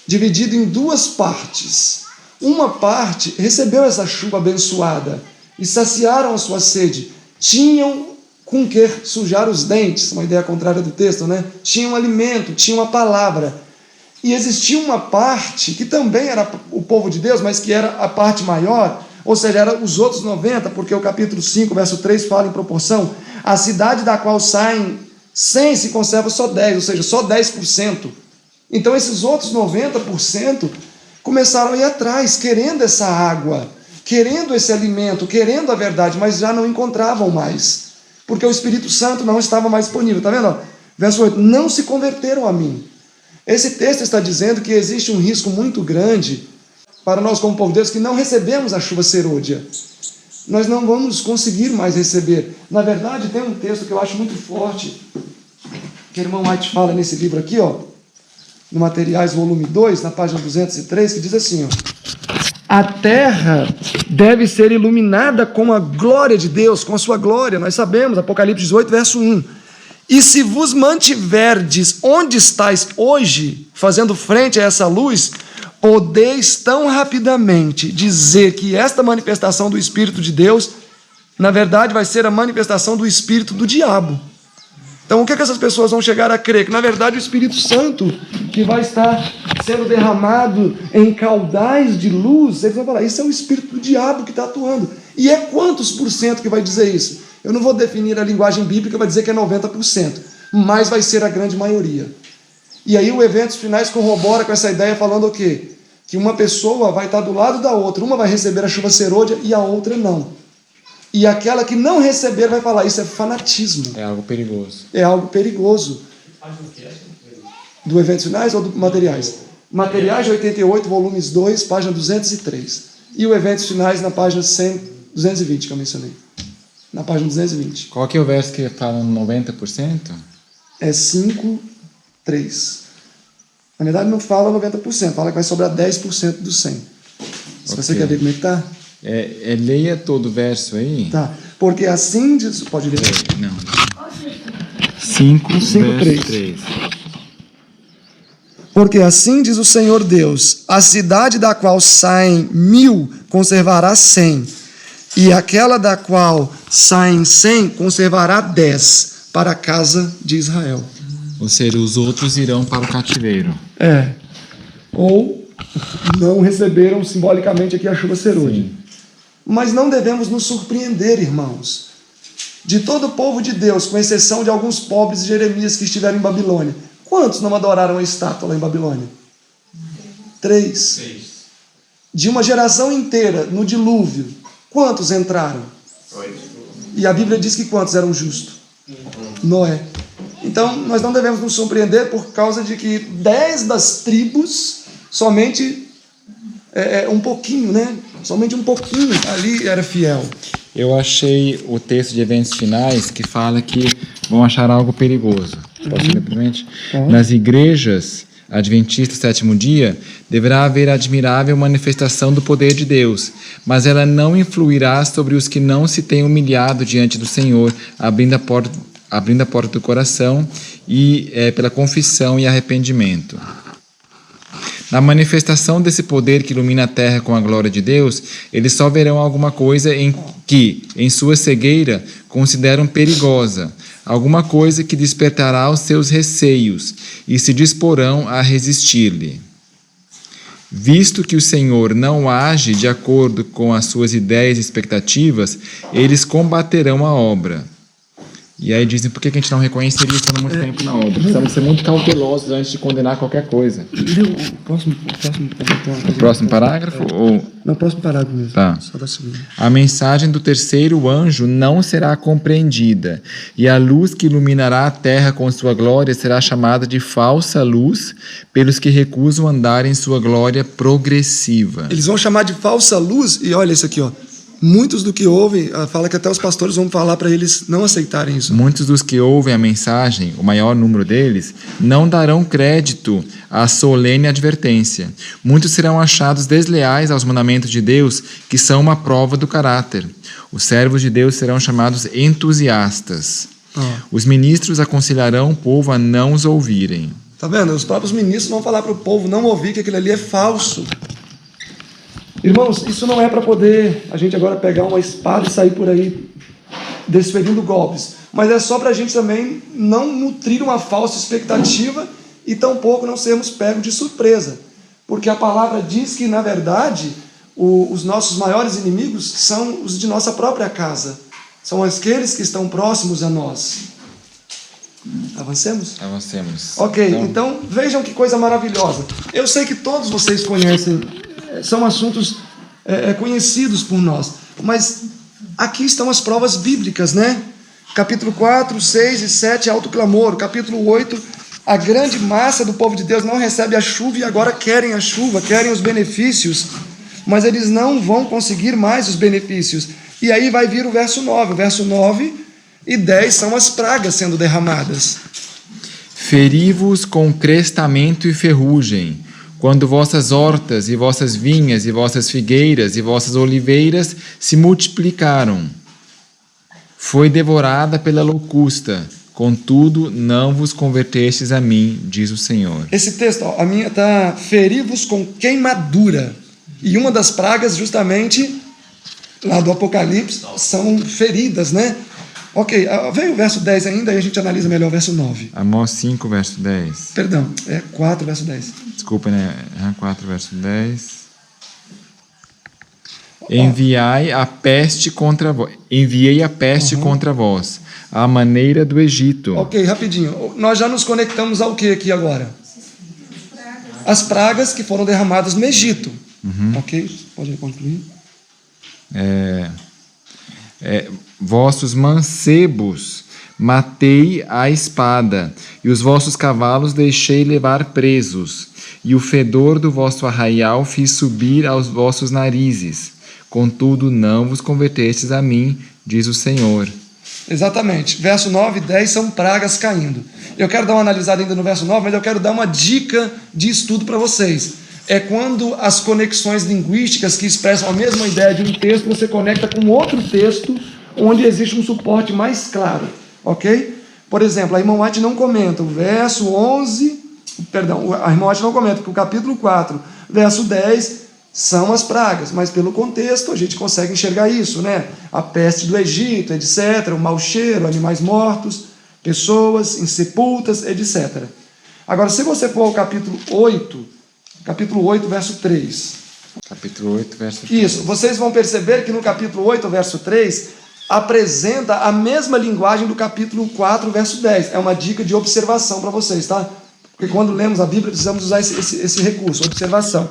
Speaker 2: dividido em duas partes. Uma parte recebeu essa chuva abençoada e saciaram a sua sede. Tinham com que sujar os dentes, uma ideia contrária do texto, né? Tinham alimento, tinham a palavra. E existia uma parte que também era o povo de Deus, mas que era a parte maior, ou seja, era os outros 90, porque o capítulo 5, verso 3 fala em proporção, a cidade da qual saem 100 se conserva só 10, ou seja, só 10%. Então esses outros 90% começaram a ir atrás, querendo essa água, querendo esse alimento, querendo a verdade, mas já não encontravam mais, porque o Espírito Santo não estava mais disponível. Está vendo? Verso 8, não se converteram a mim. Esse texto está dizendo que existe um risco muito grande para nós como povo de Deus que não recebemos a chuva serôdia. Nós não vamos conseguir mais receber. Na verdade, tem um texto que eu acho muito forte, que o irmão White fala nesse livro aqui, ó, no Materiais, volume 2, na página 203, que diz assim, ó, a terra deve ser iluminada com a glória de Deus, com a sua glória, nós sabemos, Apocalipse 18, verso 1, e se vos mantiverdes onde estáis hoje, fazendo frente a essa luz, podeis tão rapidamente dizer que esta manifestação do Espírito de Deus, na verdade, vai ser a manifestação do Espírito do diabo. Então, o que essas pessoas vão chegar a crer? Que, na verdade, o Espírito Santo, que vai estar sendo derramado em caudais de luz, eles vão falar, isso é o Espírito do diabo que está atuando. E é quantos por cento que vai dizer isso? Eu não vou definir a linguagem bíblica, vai dizer que é 90%, mas vai ser a grande maioria. E aí o Eventos Finais corrobora com essa ideia, falando o quê? Que uma pessoa vai estar do lado da outra, uma vai receber a chuva serôdia e a outra não. E aquela que não receber vai falar, isso é fanatismo.
Speaker 1: É algo perigoso.
Speaker 2: É algo perigoso. Do Eventos Finais ou do Materiais? Materiais de 88, volumes 2, página 203. E o Eventos Finais na página 220, que eu mencionei. Na página 220.
Speaker 1: Qual que é o verso que fala 90%?
Speaker 2: É 5, 3. Na verdade não fala 90%, fala que vai sobrar 10% do 100. Se você quer ver como é que está...
Speaker 1: leia todo o verso aí.
Speaker 2: Tá. Porque assim diz... Pode ler.
Speaker 1: Não. 5,
Speaker 2: 3. Porque assim diz o Senhor Deus, a cidade da qual saem 1000 conservará 100, e aquela da qual saem 100 conservará 10 para a casa de Israel.
Speaker 1: Ou seja, os outros irão para o cativeiro.
Speaker 2: Ou não receberam simbolicamente aqui a chuva serôdia. Mas não devemos nos surpreender, irmãos. De todo o povo de Deus, com exceção de alguns pobres de Jeremias que estiveram em Babilônia, quantos não adoraram a estátua lá em Babilônia? 3. De uma geração inteira, no dilúvio, quantos entraram? 8. E a Bíblia diz que quantos eram justos? Noé. Então, nós não devemos nos surpreender por causa de que 10 das tribos, somente um pouquinho, né? Somente um pouquinho ali era fiel.
Speaker 1: Eu achei o texto de eventos finais que fala que vão achar algo perigoso. Posso ler simplesmente? Nas igrejas adventistas do sétimo dia, deverá haver admirável manifestação do poder de Deus, mas ela não influirá sobre os que não se têm humilhado diante do Senhor, abrindo a porta do coração e pela confissão e arrependimento. Na manifestação desse poder que ilumina a terra com a glória de Deus, eles só verão alguma coisa em sua cegueira, consideram perigosa, alguma coisa que despertará os seus receios e se disporão a resistir-lhe. Visto que o Senhor não age de acordo com as suas ideias e expectativas, eles combaterão a obra. E aí dizem, por que a gente não reconheceria estando muito tempo na obra? Precisamos ser muito cautelosos antes de condenar qualquer coisa. Próximo parágrafo?
Speaker 2: Não, próximo parágrafo mesmo.
Speaker 1: Tá.
Speaker 2: Só da segunda.
Speaker 1: A mensagem do terceiro anjo não será compreendida, e a luz que iluminará a terra com sua glória será chamada de falsa luz pelos que recusam andar em sua glória progressiva.
Speaker 2: Eles vão chamar de falsa luz, e olha isso aqui, ó. Muitos do que ouvem, fala que até os pastores vão falar para eles não aceitarem isso.
Speaker 1: Muitos dos que ouvem a mensagem, o maior número deles, não darão crédito à solene advertência. Muitos serão achados desleais aos mandamentos de Deus, que são uma prova do caráter. Os servos de Deus serão chamados entusiastas. Os ministros aconselharão o povo a não os ouvirem.
Speaker 2: Tá vendo? Os próprios ministros vão falar para o povo não ouvir que aquilo ali é falso. Irmãos, isso não é para poder a gente agora pegar uma espada e sair por aí desferindo golpes, mas é só para a gente também não nutrir uma falsa expectativa e tampouco não sermos pegos de surpresa, porque a palavra diz que, na verdade, os nossos maiores inimigos são os de nossa própria casa, são aqueles que estão próximos a nós. Avancemos?
Speaker 1: Avancemos.
Speaker 2: Ok, então vejam que coisa maravilhosa. Eu sei que todos vocês conhecem, são assuntos conhecidos por nós, mas aqui estão as provas bíblicas, né? Capítulo 4, 6 e 7, alto clamor. Capítulo 8, a grande massa do povo de Deus não recebe a chuva e agora querem a chuva, querem os benefícios, mas eles não vão conseguir mais os benefícios. E aí vai vir o verso 9. O verso 9 e 10 são as pragas sendo derramadas.
Speaker 1: Feri-vos com crestamento e ferrugem, quando vossas hortas e vossas vinhas e vossas figueiras e vossas oliveiras se multiplicaram. Foi devorada pela locusta, contudo não vos convertestes a mim, diz o Senhor.
Speaker 2: Esse texto, a minha está, feri-vos com queimadura. E uma das pragas, justamente, lá do Apocalipse, são feridas, né? Ok, vem o verso 10 ainda e a gente analisa melhor o verso 9.
Speaker 1: Amós 5, verso 10.
Speaker 2: Perdão, 4, verso 10.
Speaker 1: Desculpa, né? 4, verso 10. Enviei a peste contra vós, à maneira do Egito.
Speaker 2: Ok, rapidinho. Nós já nos conectamos ao que aqui agora? As pragas que foram derramadas no Egito. Ok, pode concluir.
Speaker 1: Vossos mancebos matei à espada, e os vossos cavalos deixei levar presos, e o fedor do vosso arraial fiz subir aos vossos narizes. Contudo, não vos convertestes a mim, diz o Senhor.
Speaker 2: Exatamente. Verso 9 e 10 são pragas caindo. Eu quero dar uma analisada ainda no verso 9, mas eu quero dar uma dica de estudo para vocês. É quando as conexões linguísticas que expressam a mesma ideia de um texto, você conecta com outro texto onde existe um suporte mais claro, ok? Por exemplo, a irmã White não comenta o verso 11, perdão, a irmã White não comenta que o capítulo 4, verso 10, são as pragas, mas pelo contexto a gente consegue enxergar isso, né? A peste do Egito, etc., o mau cheiro, animais mortos, pessoas insepultas, etc. Agora, se você for ao capítulo 8, verso 3.
Speaker 1: Capítulo 8, verso 3.
Speaker 2: Isso, vocês vão perceber que no capítulo 8, verso 3, apresenta a mesma linguagem do capítulo 4, verso 10. É uma dica de observação para vocês, tá? Porque quando lemos a Bíblia, precisamos usar esse recurso, observação.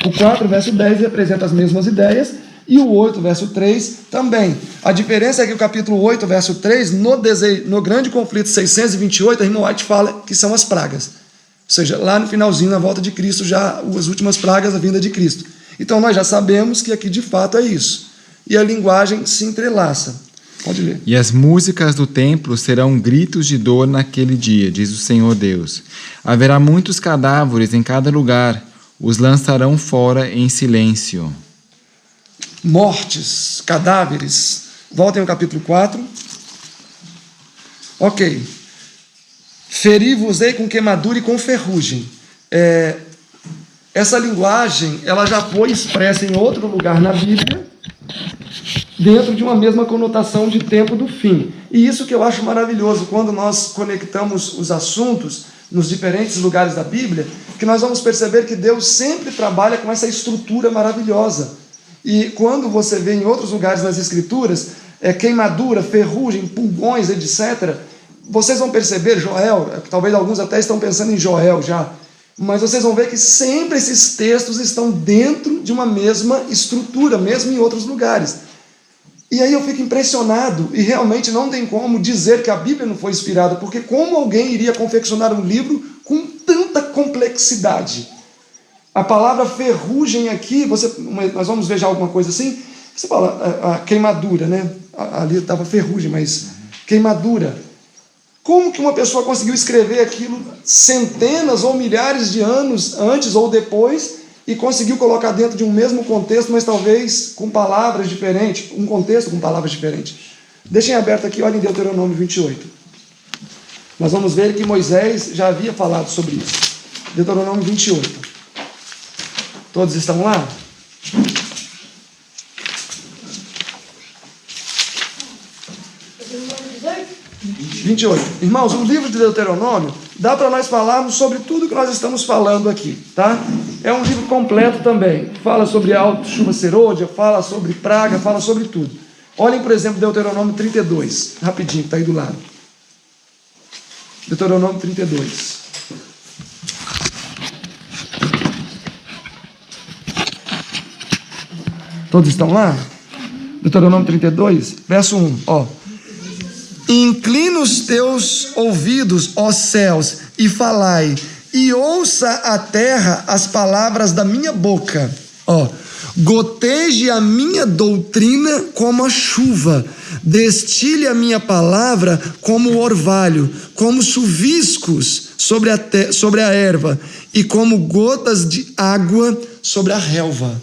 Speaker 2: O 4, verso 10, representa as mesmas ideias, e o 8, verso 3, também. A diferença é que o capítulo 8, verso 3, no grande conflito 628, a irmã White fala que são as pragas. Ou seja, lá no finalzinho, na volta de Cristo, já as últimas pragas, a vinda de Cristo. Então nós já sabemos que aqui de fato é isso. e a linguagem se entrelaça. Pode ler.
Speaker 1: E as músicas do templo serão gritos de dor naquele dia, diz o Senhor Deus. Haverá muitos cadáveres em cada lugar, os lançarão fora em silêncio.
Speaker 2: Mortes, cadáveres. Voltem ao capítulo 4. Ok. Feri-vos-ei com queimadura e com ferrugem. Essa linguagem, ela já foi expressa em outro lugar na Bíblia, dentro de uma mesma conotação de tempo do fim. E isso que eu acho maravilhoso, quando nós conectamos os assuntos nos diferentes lugares da Bíblia, que nós vamos perceber que Deus sempre trabalha com essa estrutura maravilhosa. E quando você vê em outros lugares nas Escrituras, queimadura, ferrugem, pulgões, etc., vocês vão perceber, Joel, talvez alguns até estão pensando em Joel já, mas vocês vão ver que sempre esses textos estão dentro de uma mesma estrutura, mesmo em outros lugares. E aí eu fico impressionado, e realmente não tem como dizer que a Bíblia não foi inspirada, porque como alguém iria confeccionar um livro com tanta complexidade? A palavra ferrugem aqui, nós vamos ver já alguma coisa assim, você fala a queimadura, né? Ali estava ferrugem, mas queimadura. Como que uma pessoa conseguiu escrever aquilo centenas ou milhares de anos antes ou depois e conseguiu colocar dentro de um mesmo contexto, mas talvez com palavras diferentes, um contexto com palavras diferentes? Deixem aberto aqui, olhem em Deuteronômio 28. Nós vamos ver que Moisés já havia falado sobre isso. Deuteronômio 28. Todos estão lá? 28. Irmãos, o livro de Deuteronômio dá para nós falarmos sobre tudo que nós estamos falando aqui, tá? É um livro completo também. Fala sobre a chuva serôdia, fala sobre praga, fala sobre tudo. Olhem, por exemplo, Deuteronômio 32, rapidinho, que está aí do lado. Deuteronômio 32. Todos estão lá? Deuteronômio 32, verso 1, ó. Inclina os teus ouvidos, ó céus, e falai, e ouça a terra as palavras da minha boca. Ó, goteje a minha doutrina como a chuva, destile a minha palavra como o orvalho, como chuviscos sobre a erva, e como gotas de água sobre a relva.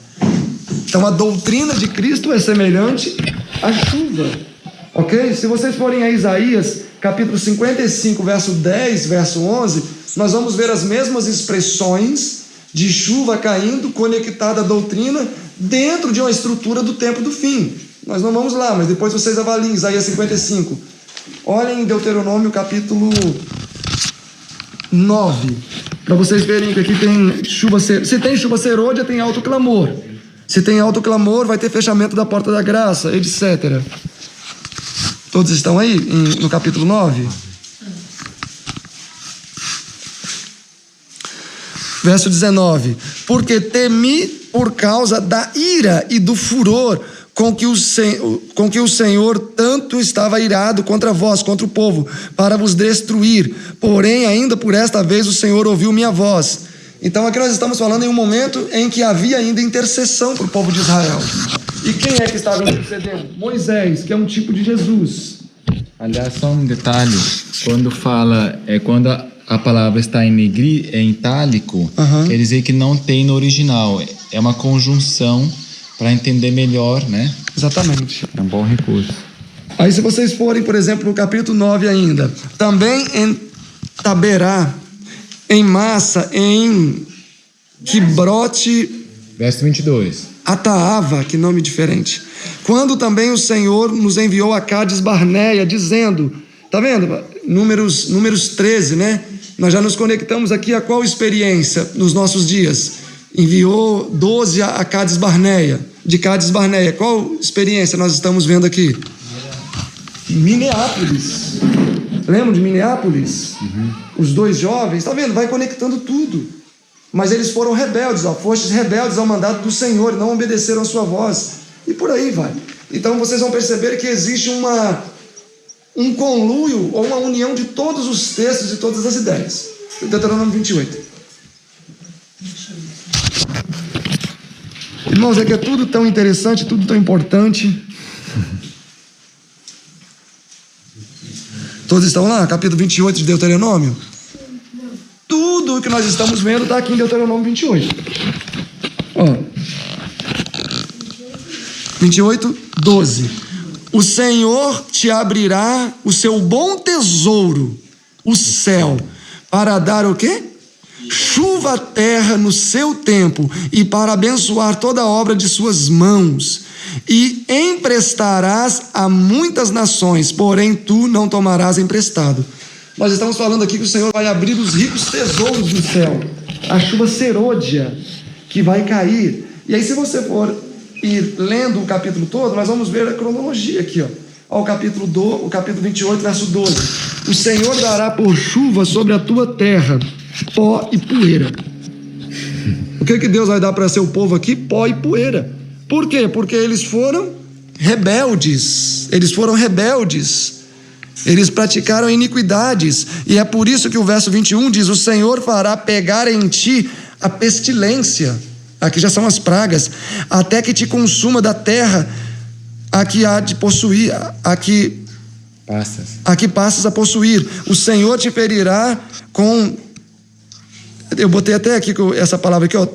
Speaker 2: Então a doutrina de Cristo é semelhante à chuva. Ok? Se vocês forem a Isaías, capítulo 55, verso 10, verso 11, nós vamos ver as mesmas expressões de chuva caindo, conectada à doutrina, dentro de uma estrutura do tempo do fim. Nós não vamos lá, mas depois vocês avaliem Isaías 55. Olhem em Deuteronômio, capítulo 9, para vocês verem que aqui tem chuva serôdia. Se tem chuva serôdia, tem alto clamor. Se tem alto clamor, vai ter fechamento da porta da graça, etc. Todos estão aí no capítulo 9? Verso 19. Porque temi por causa da ira e do furor com que o Senhor tanto estava irado contra vós, contra o povo, para vos destruir. Porém, ainda por esta vez o Senhor ouviu minha voz. Então aqui nós estamos falando em um momento em que havia ainda intercessão para o povo de Israel. E quem é que estava intercedendo? Moisés, que é um tipo de Jesus.
Speaker 1: Aliás, só um detalhe, quando a palavra está em itálico, quer dizer que não tem no original, é uma conjunção para entender melhor, né?
Speaker 2: Exatamente.
Speaker 1: É um bom recurso.
Speaker 2: Aí se vocês forem, por exemplo, no capítulo 9 ainda, também em Taberá, em Massa, em Quibrote,
Speaker 1: verso 22.
Speaker 2: Ataava, que nome diferente. Quando também o Senhor nos enviou a Cádiz Barneia, dizendo, tá vendo? Números 13, né? Nós já nos conectamos aqui a qual experiência nos nossos dias? Enviou 12 a Cádiz Barneia. De Cádiz Barneia, qual experiência nós estamos vendo aqui? Minneapolis. Lembram de Minneapolis? Os dois jovens, tá vendo? Vai conectando tudo. Mas eles foram rebeldes, ó, fostes rebeldes ao mandato do Senhor, não obedeceram a sua voz. E por aí vai. Então vocês vão perceber que existe um conluio ou uma união de todos os textos e todas as ideias. Deuteronômio 28. Irmãos, é que é tudo tão interessante, tudo tão importante. Todos estão lá? Capítulo 28 de Deuteronômio? Tudo o que nós estamos vendo está aqui em Deuteronômio 28. Ó. 28, 12. O Senhor te abrirá o seu bom tesouro, o céu, para dar o quê? Chuva à terra no seu tempo e para abençoar toda a obra de suas mãos. E emprestarás a muitas nações, porém tu não tomarás emprestado. Nós estamos falando aqui que o Senhor vai abrir os ricos tesouros do céu, a chuva serôdia que vai cair. E aí, se você for ir lendo o capítulo todo, nós vamos ver a cronologia aqui, ó. O capítulo 28, verso 12. O Senhor dará por chuva sobre a tua terra pó e poeira. O que Deus vai dar para seu povo aqui? Pó e poeira. Por quê? Porque eles foram rebeldes. Eles praticaram iniquidades. E é por isso que o verso 21 diz: o Senhor fará pegar em ti a pestilência. Aqui já são as pragas. Até que te consuma da terra a que há de possuir, a que passas a possuir. O Senhor te ferirá com... Eu botei até aqui essa palavra aqui, ó.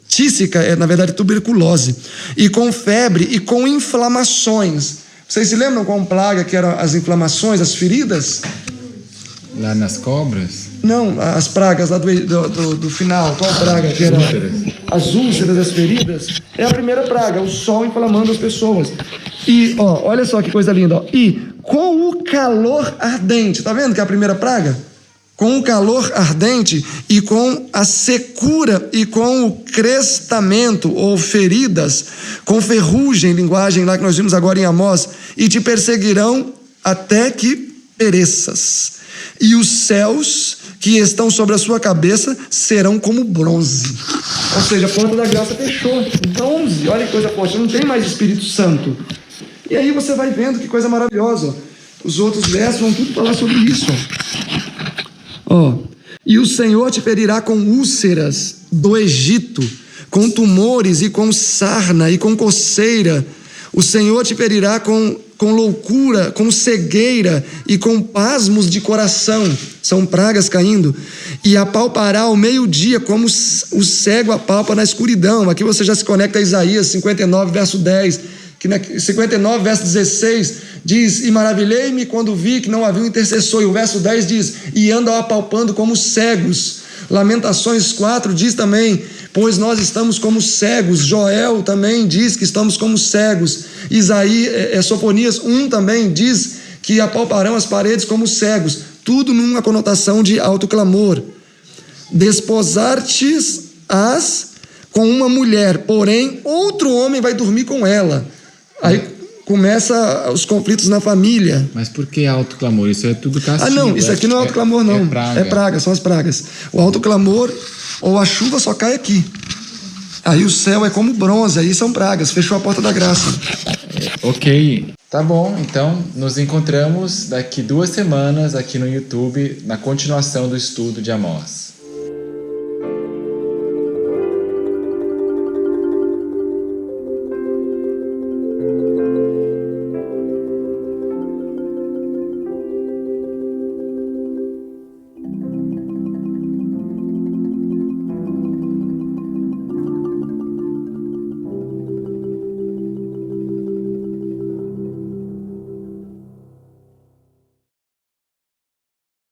Speaker 2: Tísica é, na verdade, tuberculose. E com febre e com inflamações. Vocês se lembram qual praga que eram as inflamações, as feridas?
Speaker 1: Lá nas cobras?
Speaker 2: Não, as pragas lá do final. Qual praga que era? As úlceras, as feridas. É a primeira praga, o sol inflamando as pessoas. E, ó, olha só que coisa linda, ó. E com o calor ardente, tá vendo que é a primeira praga? Com o calor ardente e com a secura e com o crestamento ou feridas, com ferrugem, linguagem lá que nós vimos agora em Amós, e te perseguirão até que pereças. E os céus que estão sobre a sua cabeça serão como bronze. Ou seja, a porta da graça fechou. Bronze, olha que coisa forte, não tem mais Espírito Santo. E aí você vai vendo que coisa maravilhosa. Os outros versos vão tudo falar sobre isso. E o Senhor te ferirá com úlceras do Egito, com tumores e com sarna e com coceira. O Senhor te ferirá com loucura, com cegueira e com pasmos de coração. São pragas caindo. E apalpará ao meio-dia como o cego apalpa na escuridão. Aqui você já se conecta a Isaías 59, verso 10. Que na 59, verso 16 diz: e maravilhei-me quando vi que não havia um intercessor. E o verso 10 diz: e andam apalpando como cegos. Lamentações 4 diz também: pois nós estamos como cegos. Joel também diz que estamos como cegos. Sofonias 1 também diz que apalparão as paredes como cegos. Tudo numa conotação de alto clamor. Desposar-te-ás com uma mulher, porém outro homem vai dormir com ela. Aí começa os conflitos na família.
Speaker 1: Mas por que alto clamor? Isso é tudo castigo.
Speaker 2: Não, isso aqui não é alto clamor, não. É praga, são as pragas. O alto clamor ou a chuva só cai aqui. Aí o céu é como bronze, aí são pragas. Fechou a porta da graça.
Speaker 1: Ok. Tá bom, então nos encontramos daqui 2 semanas aqui no YouTube na continuação do estudo de Amós.